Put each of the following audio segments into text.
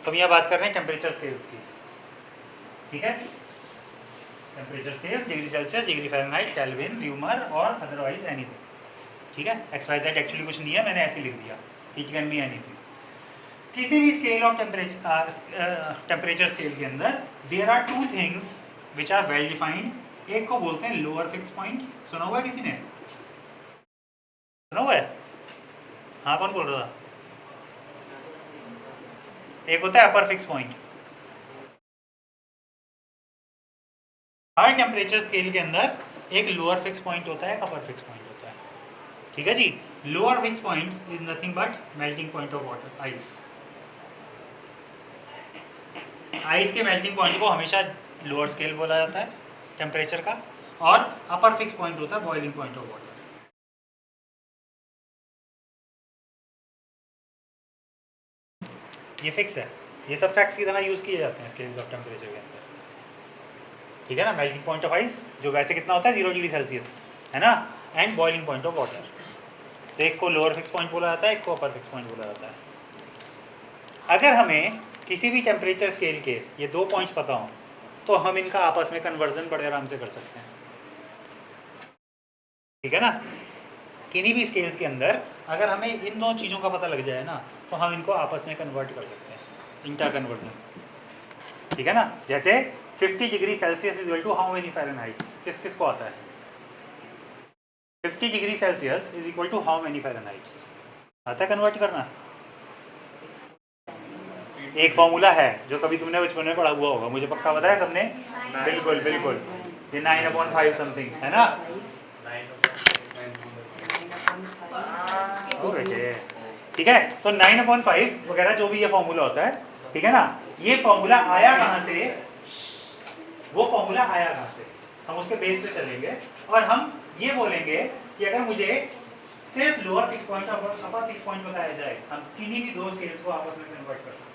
तो हम यहाँ बात कर रहे हैं टेम्परेचर स्केल्स की, ठीक है। Temperature scales degree Celsius, degree Fahrenheit, Kelvin, Reaumur और अदरवाइज एनीथिंग, ठीक है। XYZ एक्चुअली कुछ नहीं है, मैंने ऐसे लिख दिया, इट कैन बी एनीथिंग। किसी भी स्केल ऑफ टेम्परेचर स्केल के अंदर there are two things which are well defined. एक को बोलते हैं लोअर फिक्स पॉइंट, सुना हुआ है किसी ने? सुना हुआ है? हाँ, कौन बोल रहा था? एक होता है अपर फिक्स पॉइंट। हर टेम्परेचर स्केल के अंदर एक लोअर फिक्स पॉइंट होता है, एक अपर फिक्स पॉइंट होता है, ठीक है जी। Lower fix point is nothing but melting point of water, ice. Ice के मेल्टिंग पॉइंट को हमेशा लोअर स्केल बोला जाता है टेम्परेचर का, और अपर फिक्स पॉइंट होता है बॉइलिंग पॉइंट ऑफ वाटर। ये फिक्स है, ये सब फैक्ट्स की तरह यूज किए जाते हैं स्केल्स ऑफ टेम्परेचर के अंदर, ठीक है ना। मेल्टिंग पॉइंट ऑफ आइस जो वैसे कितना होता है 0 डिग्री सेल्सियस, है ना, and boiling point of water. तो एक को लोअर फिक्स पॉइंट बोला जाता है, एक को अपर फिक्स पॉइंट बोला जाता है। अगर हमें किसी भी टेम्परेचर स्केल के ये दो पॉइंट्स पता हों तो हम इनका आपस में कन्वर्जन बड़े आराम से कर सकते हैं, ठीक है ना। किन्हीं भी स्केल्स के अंदर अगर हमें इन दो चीज़ों का पता लग जाए ना तो हम इनको आपस में कन्वर्ट कर सकते हैं, इंटर कन्वर्जन, ठीक है ना। जैसे 50 degree Celsius is equal to how many Fahrenheits, किस किस को आता है? 50 degree Celsius is equal to how many Fahrenheits, आता है कन्वर्ट करना? एक फॉर्मूला है जो कभी तुमने बचपन में पढ़ा हुआ होगा, मुझे पक्का पता है सबने, बिल्कुल बिल्कुल, ये 9/5 समथिंग है ना। ठीक है, तो 9/5 वगैरह जो भी ये फॉर्मूला होता है, ठीक है ना। ये फॉर्मूला आया कहाँ से? वो फॉर्मूला आया कहाँ से? हम उसके बेस पे चलेंगे और हम ये बोलेंगे कि अगर मुझे सिर्फ लोअर फिक्स पॉइंट और अपर फिक्स पॉइंट बताया जाए, हम किन्हीं भी दो स्केल्स को आपस में कन्वर्ट कर सकते हैं,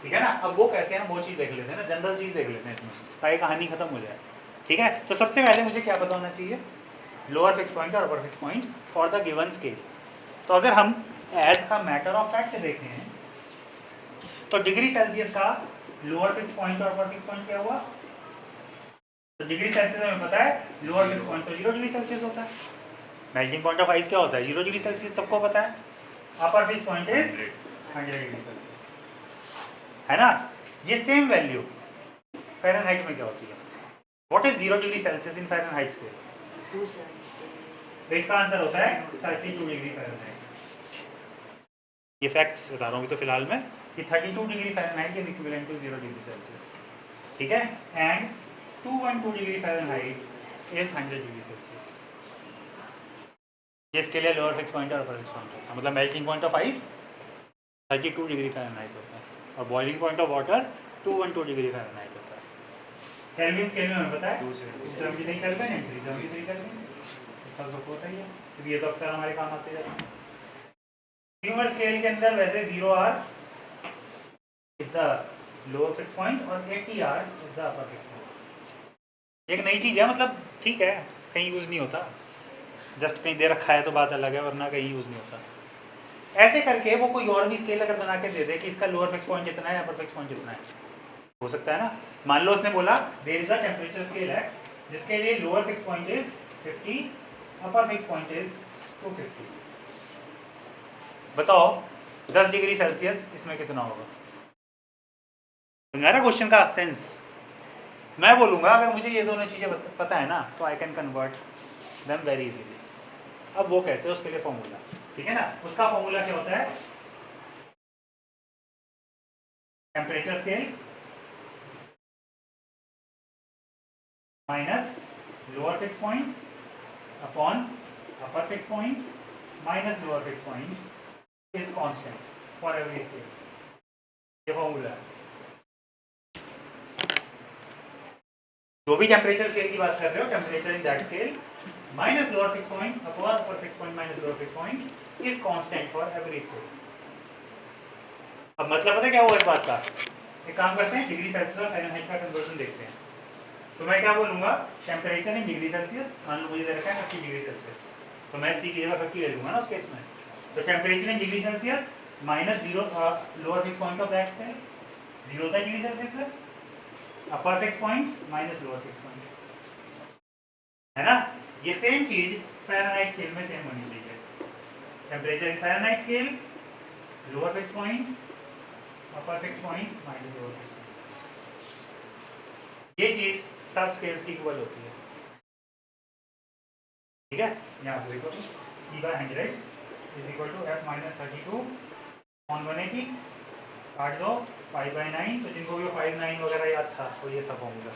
ठीक है ना। अब वो कैसे, हम वो चीज़ देख लेते हैं ना, जनरल चीज़ देख लेते हैं इसमें, ताकि कहानी खत्म हो जाए, ठीक है। तो सबसे पहले मुझे क्या पता होना चाहिए? लोअर फिक्स पॉइंट और upper fix point for the given scale. तो अगर हम as a matter of fact देखें तो डिग्री सेल्सियस का लोअर फिक्स पॉइंट और अपर फिक्स पॉइंट क्या हुआ? तो डिग्री सेल्सियस हमें पता है, लोअर फिक्स पॉइंट तो 0 डिग्री सेल्सियस होता है। मेल्टिंग पॉइंट ऑफ आइस क्या होता है? 0 डिग्री सेल्सियस, सबको पता है। अपर fix point is 100 degree Celsius, है ना। ये सेम वैल्यू फ़ारेनहाइट में क्या होती है? What is 0 degree Celsius in Fahrenheit scale? तो इसका आंसर होता है 32 डिग्री फ़ारेनहाइट। ये फैक्ट्स बता रहा हूँ तो फिलहाल में कि 32 degree Fahrenheit is equivalent to 0 degree Celsius, ठीक है। And 212 degree Fahrenheit is 100 degree Celsius. ये इसके लिए लोअर फिक्स पॉइंट और अपर फिक्स पॉइंट होता है, मतलब melting point of ice 32 degree Fahrenheit होता है और boiling point of water 212 degree Fahrenheit होता है। केल्विन स्केल में हमें पता है 273 केल्विन एंड 373 केल्विन, इसका सब होता ही है क्योंकि ये तो अक्सर हमारे काम आते जाते हैं। ल्यूमर स्केल के अंदर वैसे 0R is the lower fix point और 80R is the upper fix point. एक नई चीज़ है, मतलब ठीक है, कहीं यूज़ नहीं होता, जस्ट कहीं दे रखा है तो बात अलग है, वरना कहीं यूज़ नहीं होता। ऐसे करके वो कोई और भी स्केल अगर बना के दे दे कि इसका लोअर फिक्स पॉइंट इतना है, अपर फिक्स पॉइंट इतना है, हो सकता है ना। मान लो उसने बोला there is a temperature scale x जिसके लिए lower fix point is 50, upper fix point is 250। बताओ 10 डिग्री सेल्सियस इसमें कितना होगा? समझा रहा क्वेश्चन का सेंस? मैं बोलूँगा अगर मुझे ये दोनों चीज़ें पता है ना तो I can convert them very easily. अब वो कैसे? उसके लिए फॉर्मूला, ठीक है ना। उसका फॉर्मूला क्या होता है? Temperature scale minus lower fix point upon upper fix point minus lower fix point is constant for every scale. ये फॉर्मूला है। जो भी टेम्परेचर स्केल की बात कर रहे हो, temperature in that scale minus lower fix point upon upper fix point minus lower fix point is constant for every scale. अब मतलब पता है क्या हुआ इस बात का? एक काम करते हैं, डिग्री सेल्सियस और फ़ारेनहाइट का कन्वर्जन देखते हैं। तो मैं क्या बोलूँगा? टेम्परेचर इन डिग्री सेल्सियस, मान लो मुझे दे रखा है 50 डिग्री सेल्सियस, तो मैं सी की जगह 50 ले लूँगा ना उस केस में। तो temperature in degree Celsius minus 0 lower fix point of that scale, 0 होता है डिग्री सेल्सियस में, अपर fix point minus lower fix point, है ना। ये सेम चीज फ़ारेनहाइट स्केल में सेम होनी चाहिए। Temperature in Fahrenheit scale, lower fix point, upper fix point minus lower fix point, ये चीज सब स्केल्स की इक्वल होती है। ठीक है, यहाँ से देखो C/100 is equal to F minus 32/180, काट दो 5/9, तो जिनको भी 5/9 वगैरह याद था तो ये था फॉर्मूला।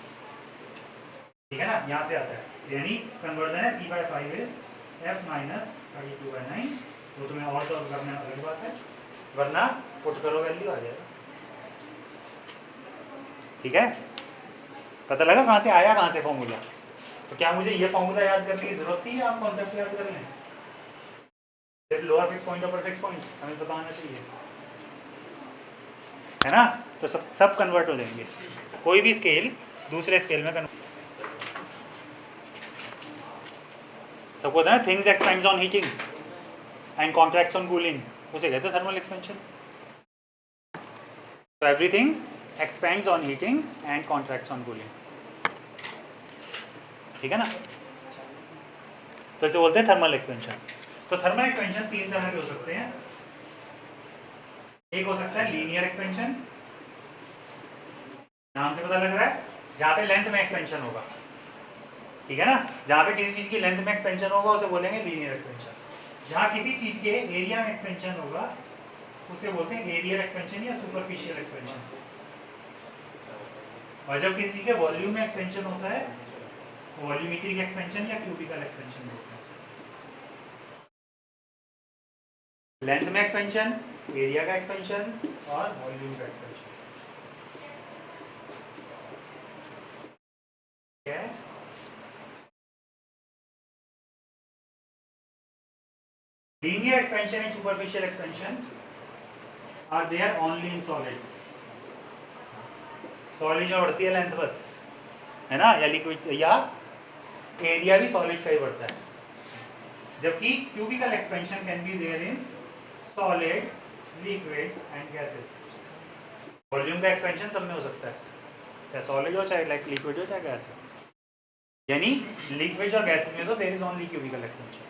ठीक है ना, यहाँ से आता है, यानी कन्वर्जन है C/5 इज F माइनस 32/9। तो तुम्हें और सॉल्व करना अलग बात है, वरना पुट करो वैल्यू आ जाएगा। ठीक है, पता लगा कहाँ से आया, कहाँ से फॉर्मूला। तो क्या मुझे ये फॉर्मूला याद करने की जरूरत थी, आप कॉन्सेप्ट याद कर लें। लोअर फिक्स पॉइंट अपर फिक्स पॉइंट हमें पता होना चाहिए, है ना। तो सब कन्वर्ट हो जाएंगे, कोई भी स्केल दूसरे स्केल में कन्वर्ट। सबको पता है things expends on heating and contracts on cooling, उसे कहते हैं थर्मल एक्सपेंशन। तो everything expends on heating and contracts on cooling, ठीक है ना। तो इसे बोलते हैं थर्मल एक्सपेंशन। तो थर्मल एक्सपेंशन तीन तरह के हो सकते हैं। एक हो सकता है लीनियर एक्सपेंशन, नाम से पता लग रहा है, जहाँ पे लेंथ में एक्सपेंशन होगा, ठीक है ना। जहाँ पे किसी चीज की लेंथ में एक्सपेंशन होगा उसे बोलेंगे लीनियर एक्सपेंशन। जहाँ किसी चीज के एरिया में एक्सपेंशन होगा उसे बोलते हैं एरियर एक्सपेंशन या सुपरफिशियल एक्सपेंशन। और जब किसी के वॉल्यूम में एक्सपेंशन होता है वॉल्यूमेट्रिक एक्सपेंशन या क्यूबिकल एक्सपेंशन होता है। लेंथ में एक्सपेंशन, एरिया का एक्सपेंशन और वॉल्यूम का expansion. Linear expansion and superficial expansion are there only in solids. Solid में बढ़ती है लेंथ बस, है ना, या लिक्विड या एरिया भी सॉलिड का ही बढ़ता है। जबकि cubical expansion can be there in solid, liquid and gases. Volume का एक्सपेंशन सब में हो सकता है, चाहे सॉलिड हो, चाहे लाइक लिक्विड हो, चाहे गैस हो। यानी लिक्विड और गैसेस में तो there is only cubical expansion.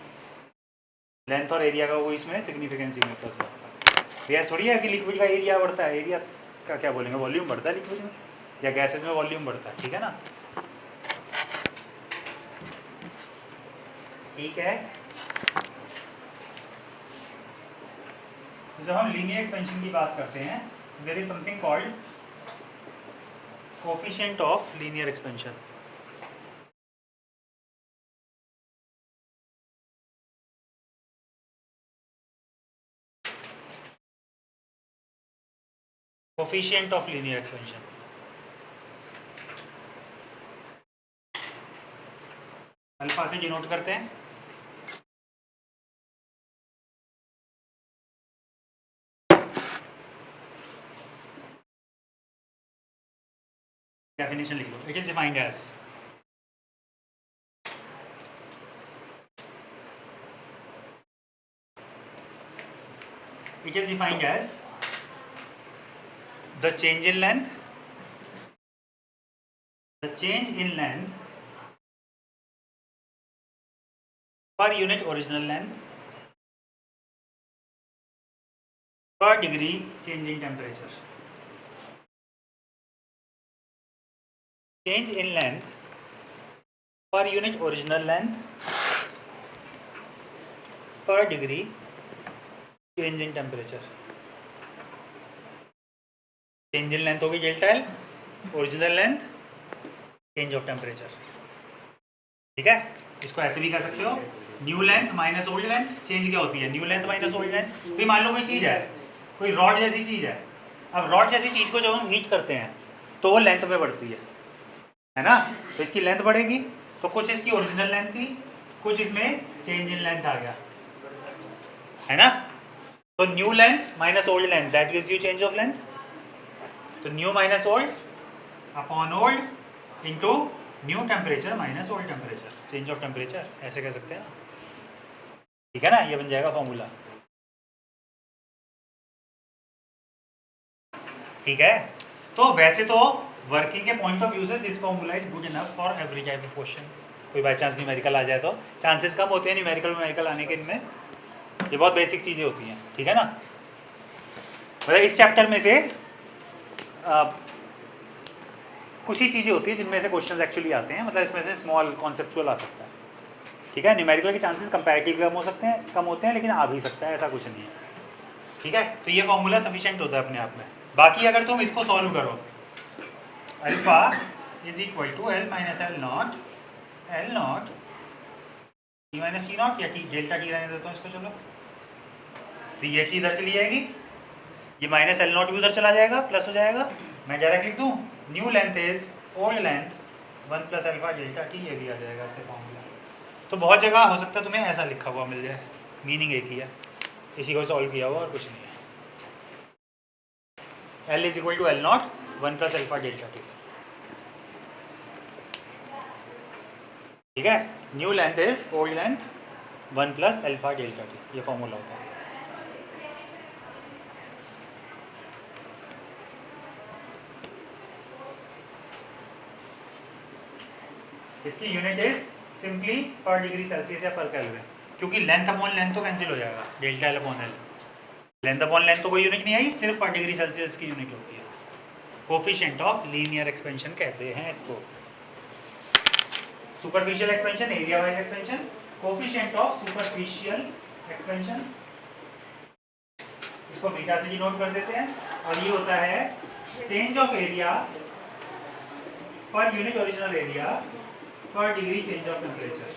Length और एरिया का वो इसमें सिग्निफिकेंस ही नहीं होता उस बात का। गैस थोड़ी है कि लिक्विड का एरिया बढ़ता है, एरिया का क्या बोलेंगे, वॉल्यूम बढ़ता है लिक्विड में, या गैसेस में वॉल्यूम बढ़ता है, ठीक है ना। ठीक है, तो जब हम लीनियर एक्सपेंशन की बात करते हैं there is something called coefficient of linear expansion. Coefficient of linear expansion, alpha से डिनोट करते हैं। डेफिनेशन लिख लो, it is defined as the change in length per unit original length per degree change in temperature. Change in length per unit original length per degree change in temperature. Change in length होगी delta L, original length, change of temperature, ठीक है। इसको ऐसे भी कह सकते हो, new length minus old length. Change क्या होती है, new length minus old length. भाई मान लो कोई चीज़ है, कोई रॉड जैसी चीज़ है, अब रॉड जैसी चीज़ को जब हम हीट करते हैं तो वो लेंथ में बढ़ती है ना। तो इसकी लेंथ बढ़ेगी, तो कुछ इसकी ओरिजिनल लेंथ थी, कुछ इसमें चेंज इन लेंथ आ गया, है ना। तो new length minus old length that gives you change of length. तो new minus old upon old into new temperature minus old temperature, change of temperature, ऐसे कह सकते हैं ना, ठीक है ना। ये बन जाएगा फॉर्मूला। ठीक है, तो वैसे तो वर्किंग के पॉइंट ऑफ व्यू से this formula is good enough for every type of question. कोई बाई चांस न्यूमेरिकल आ जाए तो चांसेस कम होते हैं न्यूमेरिकल आने के, इनमें ये बहुत बेसिक चीज़ें होती हैं, ठीक है ना। मतलब इस चैप्टर में से कुछ ही चीज़ें होती हैं जिनमें से क्वेश्चंस एक्चुअली आते हैं, मतलब इसमें से स्मॉल कॉन्सेप्चुअल आ सकता है, ठीक है। न्यूमेरिकल के चांसेस कंपैरेटिव कम हो सकते हैं, कम होते हैं, लेकिन आ भी सकता है, ऐसा कुछ नहीं है, ठीक है। तो ये फॉर्मूला सफिशिएंट होता है अपने आप में। बाकी अगर तुम इसको सॉल्व करो, alpha is equal to L minus L naught T minus T naught, या टी डेल्टा टी रहने देता हूँ इसको, चलो। तो ये चीज़ इधर चली जाएगी, ये माइनस एल नॉट भी उधर चला जाएगा, प्लस हो जाएगा। मैं डायरेक्ट लिख दूँ, new length is old length 1 plus alpha delta T, ये भी आ जाएगा इससे फॉर्मूला। तो बहुत जगह हो सकता है तुम्हें ऐसा लिखा हुआ मिल जाए, मीनिंग एक ही है, इसी को सॉल्व किया हुआ और कुछ नहीं है। L is equal to L naught 1 plus alpha delta T, ठीक है। New length is old length 1 plus alpha delta T, ये फॉर्मूला होता है। इसकी unit is simply per degree Celsius या पर केल्विन, क्योंकि लेंथ अपॉन लेंथ तो cancel हो जाएगा, delta L upon L. Length upon length तो कोई यूनिट नहीं आई, सिर्फ पर डिग्री सेल्सियस की यूनिट होती है। कोफिशिएंट ऑफ लीनियर एक्सपेंशन कहते हैं इसको। Superficial expansion, area wise expansion, coefficient of superficial expansion, इसको बीटा से डिनोट कर देते हैं। और ये होता है change of area per unit original area per degree change of temperature.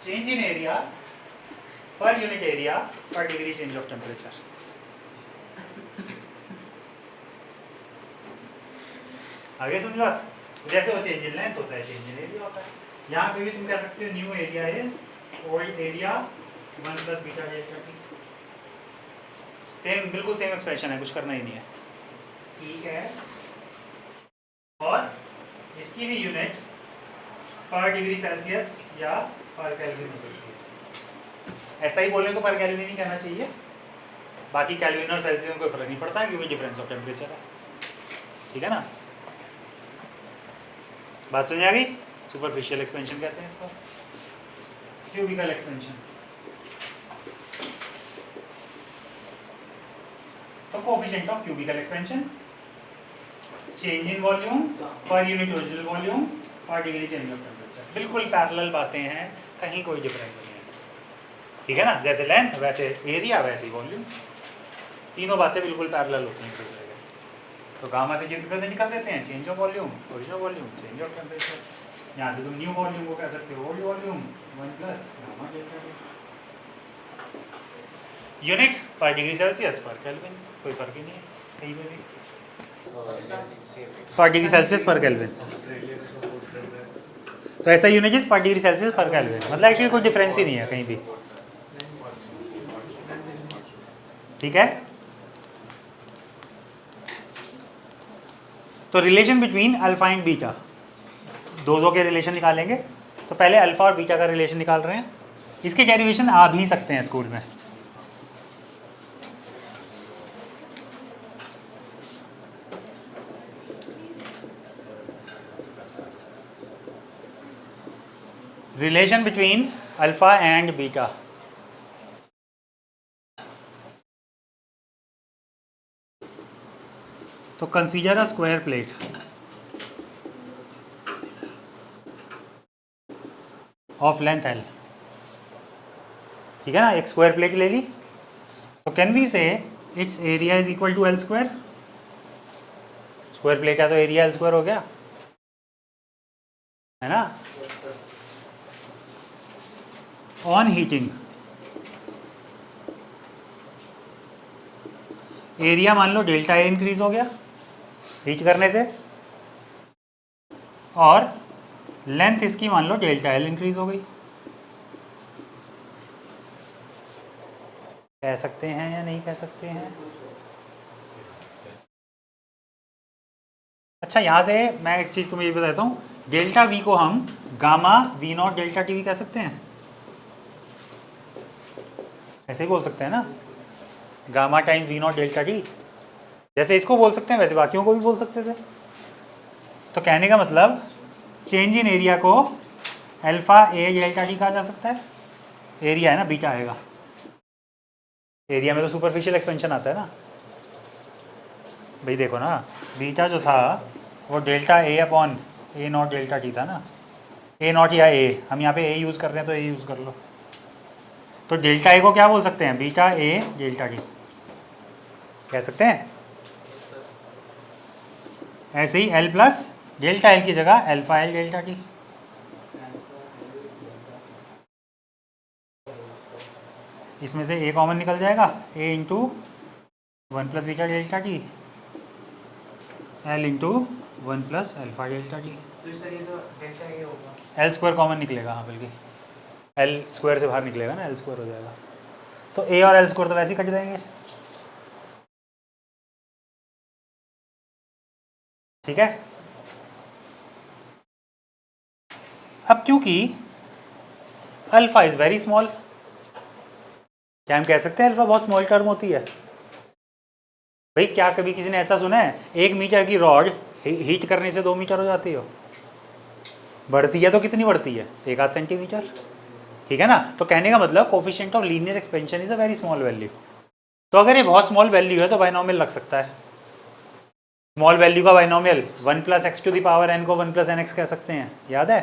Change in area per unit area per degree change of temperature. आगे समझ बात। जैसे वो चेंज इन लेंथ होता है, चेंज इन एरिया होता है। यहाँ पे भी तुम कह सकते हो new area is old area 1 plus beta delta T. Same, बिल्कुल सेम एक्सप्रेशन है, कुछ करना ही नहीं है, ठीक है। और इसकी भी यूनिट पर डिग्री सेल्सियस या पर केल्विन हो सकती है। ऐसा ही बोले तो पर केल्विन ही कहना चाहिए, बाकी केल्विन और सेल्सियस में कोई फर्क नहीं पड़ता है, क्योंकि डिफरेंस ऑफ टेम्परेचर है, ठीक है ना। बात समझ आ गई। सुपरफिशियल एक्सपेंशन कहते हैं इसको, क्यूबिकल एक्सपेंशन। तो coefficient of cubicle expansion, change in volume पर यूनिट ओरिजिनल वॉल्यूम और डिग्री चेंज ऑफ टेम्परेचर, बिल्कुल पैरेलल बातें हैं, कहीं कोई डिफरेंस नहीं है, ठीक है ना। जैसे लेंथ वैसे एरिया वैसे वॉल्यूम, तीनों बातें बिल्कुल पैरेलल होती हैं एक दूसरे के। तो गामा से रिप्रेजेंट कर देते हैं change of volume, original volume, change of temperature. यहाँ से तुम न्यू वॉल्यूम को कह सकते हो old volume 1 plus gamma delta T. Unit पर डिग्री सेल्सियस पर केल्विन, कोई फर्क ही नहीं है कहीं पे भी, पर डिग्री सेल्सियस पर केल्विन। तो ऐसा यूनिट इज पर डिग्री सेल्सियस पर केल्विन, मतलब एक्चुअली कोई डिफरेंस ही नहीं है कहीं भी, ठीक है। तो relation between alpha and beta, दो के रिलेशन निकालेंगे। तो पहले अल्फा और बीटा का रिलेशन निकाल रहे हैं, इसके डेरिवेशन आ भी सकते हैं स्कूल में। Relation between alpha and beta, तो consider a square plate of length L, ठीक है ना। एक स्क्वायर प्लेट ले ली, तो can we say its area is equal to L square. Square plate का तो एरिया एल स्क्वायर हो गया, है ना। ऑन हीटिंग एरिया मान लो डेल्टा ए इंक्रीज हो गया हीट करने से, और लेंथ इसकी मान लो डेल्टा एल इंक्रीज हो गई। कह सकते हैं या नहीं कह सकते हैं। अच्छा, यहाँ से मैं एक चीज़ तुम्हें ये बताता हूँ, डेल्टा वी को हम gamma V naught delta T भी कह सकते हैं, ऐसे ही बोल सकते हैं ना। Gamma time V naught delta T. जैसे इसको बोल सकते हैं वैसे बाकियों को भी बोल सकते थे। तो कहने का मतलब चेंज इन एरिया को अल्फा ए डेल्टा टी कहा जा सकता है। एरिया है ना, बीटा आएगा। एरिया में तो सुपरफिशियल एक्सपेंशन आता है ना भाई। देखो ना, बीटा जो था वो delta A upon A not delta T था ना। ए नॉट या ए, हम यहाँ पे ए यूज़ कर रहे हैं तो ए यूज़ कर लो। तो डेल्टा ए को क्या बोल सकते हैं? बीटा ए डेल्टा टी कह सकते हैं। ऐसे ही एल प्लस डेल्टा एल की जगह अल्फा एल डेल्टा टी। इसमें से ए कॉमन निकल जाएगा, a into 1 plus beta delta t l into 1 plus alpha delta t. L square common निकलेगा, हाँ बल्कि एल स्क्वायर से बाहर निकलेगा ना, एल स्क्वायर हो जाएगा। तो ए और एल स्क्वायर तो वैसे ही कट जाएंगे। ठीक है। अब क्योंकि अल्फा इज वेरी स्मॉल, क्या हम कह सकते हैं अल्फा बहुत स्मॉल टर्म होती है? भाई क्या कभी किसी ने ऐसा सुना है 1 मीटर की रॉड हीट करने से 2 मीटर हो जाती हो? बढ़ती है तो कितनी बढ़ती है? 1 आध सेंटीमीटर। ठीक है ना। तो कहने का मतलब coefficient of linear expansion is a very small value. तो अगर ये बहुत स्मॉल वैल्यू है तो बाइनोमियल लग सकता है। स्मॉल वैल्यू का binomial 1 plus x to the power n को 1 प्लस एन एक्स कह सकते हैं, याद है?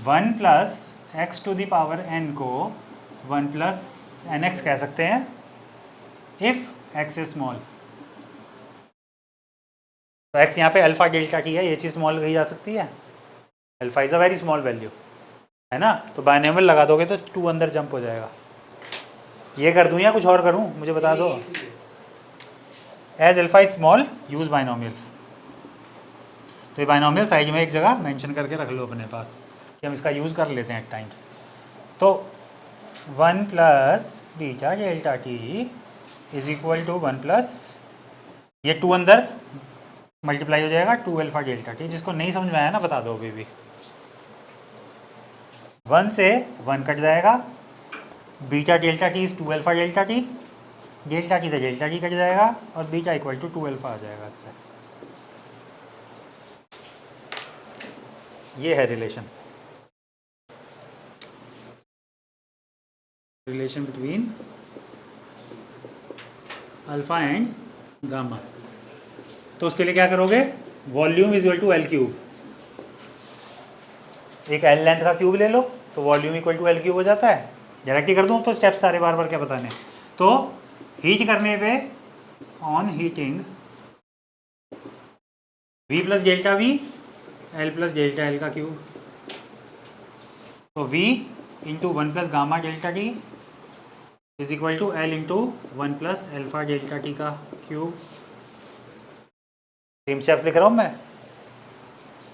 1 plus x to the power n को 1 प्लस एन एक्स कह सकते हैं इफ एक्स इज स्मॉल। तो एक्स यहाँ पे अल्फा डेल्टा टी है, ये चीज़ स्मॉल कही जा सकती है। Alpha is a very small value, है ना। तो बाइनोमियल लगा दोगे तो 2 अंदर जंप हो जाएगा। ये कर दूं या कुछ और करूं, मुझे बता दो। As alpha is small use binomial. तो ये बाइनोमियल साइड में एक जगह मेंशन करके रख लो अपने पास कि हम इसका यूज़ कर लेते हैं एट टाइम्स। तो 1 plus beta delta T is equal to 1 plus, ये 2 अंदर मल्टीप्लाई हो जाएगा 2 अल्फा डेल्टा टी। जिसको नहीं समझ में आया ना बता दो अभी भी। 1 से 1 कट जाएगा, beta delta T is 2 alpha delta T, delta T से डेल्टा टी कट जाएगा और बीटा इक्वल टू 2 अल्फा आ जाएगा इससे। ये है relation between alpha and gamma. तो उसके लिए क्या करोगे? Volume is equal to L cube. एक एल लेंथ का क्यूब ले लो तो volume equal to L cube हो जाता है। डायरेक्ट ही कर दूँ तो स्टेप सारे बार बार क्या बताने। तो हीट करने पे on heating v plus delta V L plus delta L का क्यूब। तो v into 1 plus gamma delta T is equal to L into 1 plus alpha delta T का क्यूब। सेम स्टेप्स लिख रहा हूँ मैं।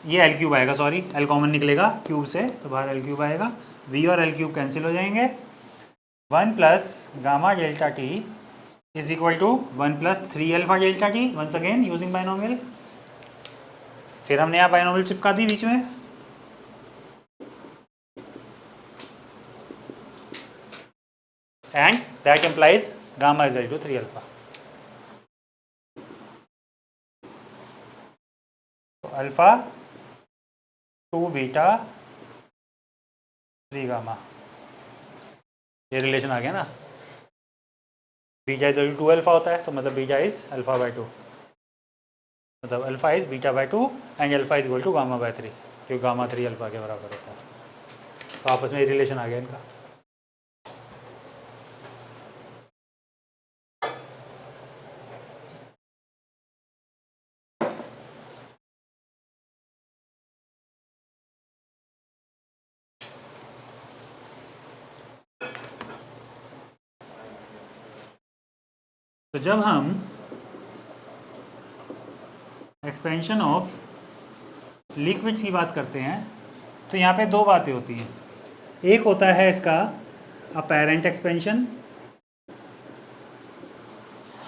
ये एल क्यूब आएगा, sorry L common निकलेगा क्यूब से तो बाहर एल क्यूब आएगा। v और एल क्यूब कैंसिल हो जाएंगे। 1 plus gamma delta T is equal to 1 plus 3 alpha delta T, once again using binomial. फिर हमने यहाँ बाइनोमियल चिपका दी बीच में। And that implies gamma is equal to 3 alpha. तो अल्फा 2 बीटा 3 गामा, ये रिलेशन आ गया ना। बीटा इज 2 अल्फा होता है तो मतलब बीटा इज अल्फा बाय 2, मतलब alpha is beta by 2 and alpha is equal to gamma by 3, क्योंकि गामा 3 अल्फा के बराबर होता है। तो आपस में ये रिलेशन आ गया इनका। तो जब हम एक्सपेंशन ऑफ लिक्विड्स की बात करते हैं तो यहाँ पे 2 बातें होती हैं। एक होता है इसका अपैरेंट एक्सपेंशन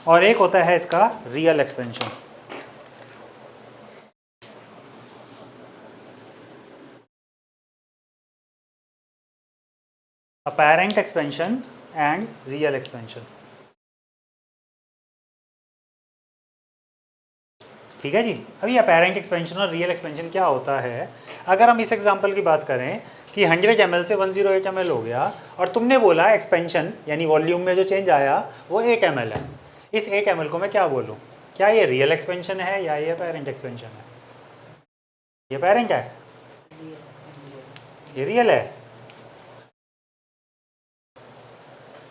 और एक होता है इसका real expansion. Apparent expansion and real expansion. ठीक है जी। अभी अपेरेंट एक्सपेंशन और रियल एक्सपेंशन क्या होता है, अगर हम इस एग्जांपल की बात करें कि 100 ml से 108 ml हो गया और तुमने बोला एक्सपेंशन यानी वॉल्यूम में जो चेंज आया वो 1 ml है, इस 1 ml को मैं क्या बोलूँ, क्या ये रियल एक्सपेंशन है या ये अपेरेंट एक्सपेंशन है? ये अपेरेंट है, ये रियल है।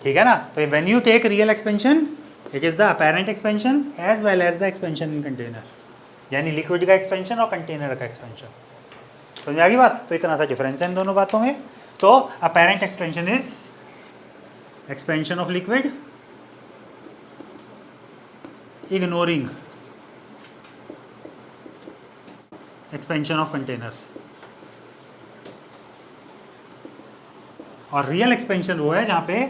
ठीक है ना। तो when you take real expansion it is the apparent expansion as well as the expansion in container, यानी लिक्विड का एक्सपेंशन और कंटेनर का एक्सपेंशन। समझ आ गई बात? तो इतना सा डिफरेंस है इन दोनों बातों में। तो apparent expansion is expansion of liquid ignoring expansion of container, और रियल एक्सपेंशन वो है जहां पे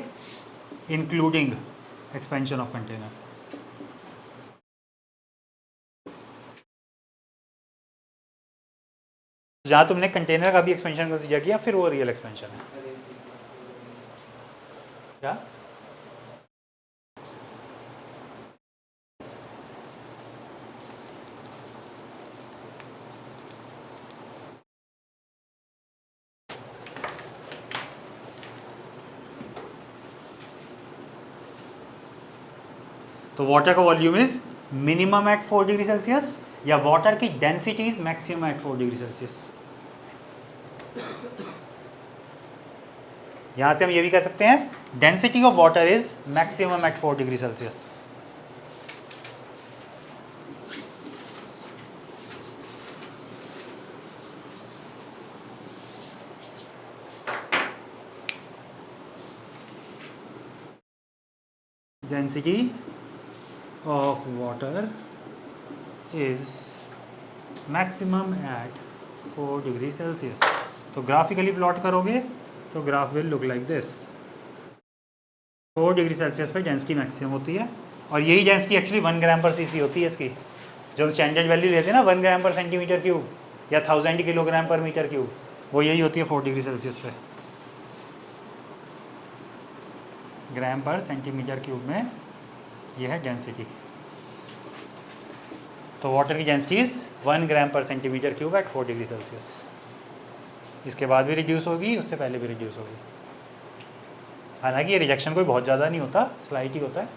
इंक्लूडिंग एक्सपेंशन ऑफ कंटेनर। जहां तुमने कंटेनर का भी एक्सपेंशन कंसीडर किया फिर वो रियल एक्सपेंशन है। क्या? तो वाटर का volume is minimum at 4 degree Celsius या वाटर की density is maximum at 4 degree Celsius. यहां से हम ये भी कह सकते हैं density of water is maximum at 4 degree Celsius. Density of water is maximum at 4 degree Celsius. तो ग्राफिकली प्लॉट करोगे तो graph will look like this. 4 degree Celsius पे डेंसिटी मैक्सिमम होती है और यही डेंसिटी एक्चुअली 1 ग्राम पर सीसी होती है इसकी। जो हम स्टैंडर्ड वैल्यू लेते हैं ना 1 ग्राम पर सेंटीमीटर क्यूब या 1000 किलोग्राम पर मीटर क्यूब, वो यही होती है 4 डिग्री सेल्सियस पे। ग्राम पर सेंटीमीटर क्यूब में यह है डेंसिटी। तो वाटर की density is 1 gram per centimetre cube at 4 degree Celsius. इसके बाद भी रिड्यूस होगी, उससे पहले भी रिड्यूस होगी। हालांकि ये रिजेक्शन कोई बहुत ज़्यादा नहीं होता, स्लाइट ही होता है।